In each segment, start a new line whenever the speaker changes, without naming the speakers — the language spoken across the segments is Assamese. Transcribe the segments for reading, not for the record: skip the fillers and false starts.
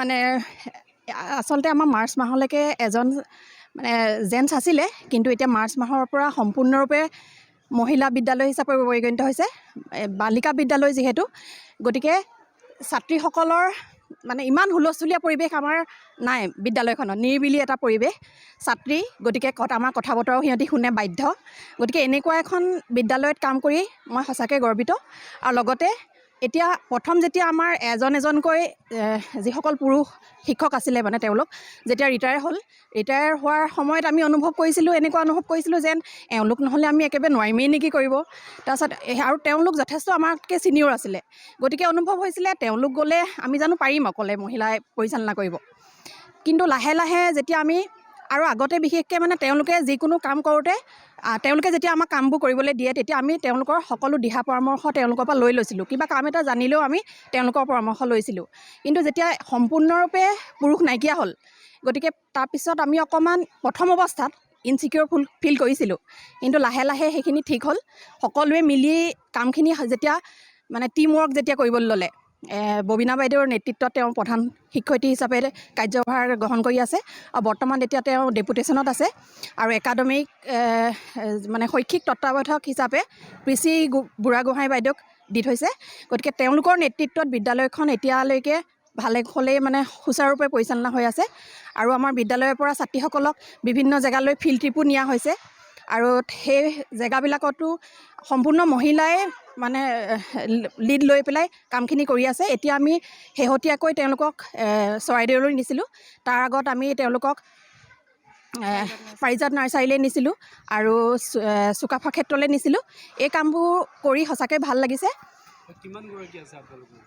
মানে আচলতে আমাৰ মাৰ্চ মাহলৈকে এজন মানে জেন্টছ আছিলে, কিন্তু এতিয়া মাৰ্চ মাহৰ পৰা সম্পূৰ্ণৰূপে মহিলা বিদ্যালয় হিচাপে পৰিগণিত হৈছে, বালিকা বিদ্যালয় যিহেতু। গতিকে ছাত্ৰীসকলৰ মানে ইমান হুলস্থুলীয়া পৰিৱেশ আমাৰ নাই বিদ্যালয়খনত, নিৰিবিলি এটা পৰিৱেশ ছাত্ৰী, গতিকে আমাৰ কথা বতৰাও সিহঁতি শুনে বাধ্য। গতিকে এনেকুৱা এখন বিদ্যালয়ত কাম কৰি মই সঁচাকৈ গৰ্বিত। আৰু লগতে এতিয়া প্ৰথম যেতিয়া আমাৰ এজনকৈ যিসকল পুৰুষ শিক্ষক আছিলে মানে তেওঁলোক যেতিয়া ৰিটায়াৰ হ'ল, ৰিটায়াৰ হোৱাৰ সময়ত আমি এনেকুৱা অনুভৱ কৰিছিলোঁ যেন এওঁলোক নহ'লে আমি একেবাৰে নোৱাৰিমেই নেকি কৰিব। তাৰপাছত আৰু তেওঁলোক যথেষ্ট আমাতকৈ ছিনিয়ৰ আছিলে, গতিকে অনুভৱ হৈছিলে তেওঁলোক গ'লে আমি জানো পাৰিম অকলে মহিলাই পৰিচালনা কৰিব। কিন্তু লাহে লাহে যেতিয়া আমি আৰু আগতে বিশেষকৈ মানে তেওঁলোকে যিকোনো কাম কৰোঁতে তেওঁলোকে যেতিয়া আমাক কামবোৰ কৰিবলৈ দিয়ে, তেতিয়া আমি তেওঁলোকৰ সকলো দিহা পৰামৰ্শ তেওঁলোকৰ পৰা লৈছিলোঁ। কিবা কাম এটা জানিলেও আমি তেওঁলোকৰ পৰামৰ্শ লৈছিলোঁ। কিন্তু যেতিয়া সম্পূৰ্ণৰূপে পুৰুষ নাইকিয়া হ'ল, গতিকে তাৰপিছত আমি অকণমান প্ৰথম অৱস্থাত ইনচিকিউৰ ফিল কৰিছিলোঁ। কিন্তু লাহে লাহে সেইখিনি ঠিক হ'ল। সকলোৱে মিলি কামখিনি যেতিয়া মানে টিম ৱৰ্ক যেতিয়া কৰিবলৈ ল'লে, ববিনা বাইদেউৰ নেতৃত্বত তেওঁ প্ৰধান শিক্ষয়িত্ৰী হিচাপে কাৰ্যভাৰ গ্ৰহণ কৰি আছে। আৰু বৰ্তমান এতিয়া তেওঁ ডেপুটেশ্যনত আছে। আৰু একাডেমিক মানে শৈক্ষিক তত্ত্বাৱধায়ক হিচাপে প্ৰীচি বুঢ়াগোহাঁই বাইদেউক দি থৈছে। গতিকে তেওঁলোকৰ নেতৃত্বত বিদ্যালয়খন এতিয়ালৈকে ভালেই মানে সুচাৰুৰূপে পৰিচালনা হৈ আছে। আৰু আমাৰ বিদ্যালয়ৰ পৰা ছাত্ৰীসকলক বিভিন্ন জেগালৈ ফিল্ড ট্ৰিপো নিয়া হৈছে। আৰু সেই জেগাবিলাকতো সম্পূৰ্ণ মহিলাই মানে লিড লৈ পেলাই কামখিনি কৰি আছে। এতিয়া আমি শেহতীয়াকৈ তেওঁলোকক চৰাইদেউলৈ নিছিলোঁ। তাৰ আগত আমি তেওঁলোকক পাৰিজাত নাৰ্চাৰীলৈ নিছিলোঁ আৰু চুকাফা ক্ষেত্ৰলৈ নিছিলোঁ। এই কামবোৰ কৰি সঁচাকৈ ভাল লাগিছে।
কিমানগৰাকী আছে আপোনালোকৰ?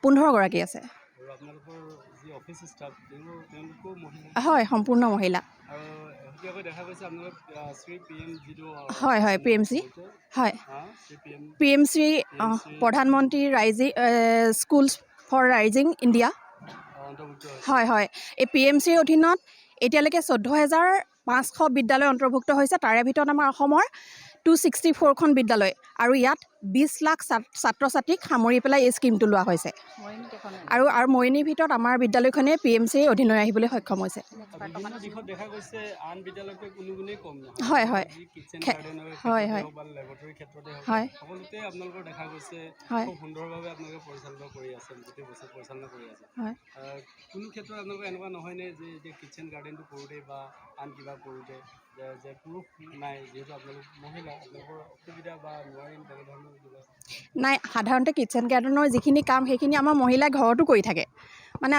15 গৰাকী আছে।
আৰু আপোনালোকৰ যি অফিচ ষ্টাফ তেওঁলোকো মহিলা?
হয়, সম্পূৰ্ণ মহিলা।
আৰু শেহতীয়াকৈ দেখা গৈছে আপোনালোক শ্ৰী PM যিটো
হয় হয় PMC, হয় PMC প্ৰধানমন্ত্ৰী স্কুলছ ফৰ ৰাইজিং ইণ্ডিয়া। হয় হয়, এই PMCৰ অধীনত এতিয়ালৈকে 14,500 বিদ্যালয় অন্তৰ্ভুক্ত হৈছে। তাৰে ভিতৰত আমাৰ অসমৰ 264খন বিদ্যালয় আৰু ইয়াত 20 লাখ ছাত্ৰ ছাত্ৰীক সামৰি পেলাই এই স্কীমটো লোৱা হৈছে। আৰু মৰিনীৰ ভিতৰত আমাৰ বিদ্যালয়খনে PMCৰ অধীনলৈ আহিবলৈ সক্ষম হৈছে।
দেখা গৈছে আন বিদ্যালয়তকৈ কোনো গুণেই কম নহয়।
হয় হয় হয় হয়
লেবৰেটৰী ক্ষেত্ৰতে
হয়
সকলোতে আপোনালোকৰ দেখা গৈছে
হয়
খুব সুন্দৰভাৱে আপোনালোকে পৰিচালনা কৰি আছে, গোটেই বছৰ পৰিচালনা কৰি আছে।
হয়।
কোনো ক্ষেত্ৰত আপোনালোকৰ এনেকুৱা নহয়নে যে এতিয়া কিটচেন গাৰ্ডেনটো কৰোঁতে বা আন কিবা কৰোঁতে যে পুৰুষ নাই, যিহেতু আপোনালোক মহিলা, আপোনালোকৰ অসুবিধা বা নোৱাৰিম তেনেধৰণৰ কিবা?
নাই, সাধাৰণতে কিটচেন গাৰ্ডেনৰ যিখিনি কাম সেইখিনি আমাৰ মহিলাই ঘৰতো কৰি থাকে। মানে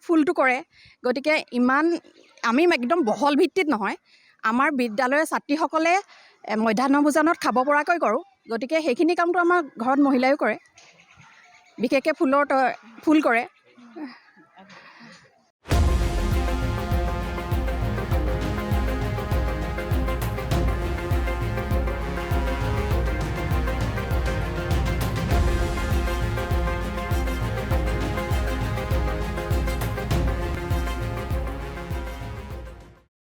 ফুলটো কৰে। গতিকে ইমান আমি একদম বহল ভিত্তিত নহয়, আমাৰ বিদ্যালয়ৰ ছাত্ৰীসকলে মধ্যাহ্ন ভোজনত খাব পৰাকৈ কৰোঁ। গতিকে সেইখিনি কামটো আমাৰ ঘৰত মহিলায়ো কৰে, বিশেষকৈ ফুল কৰে।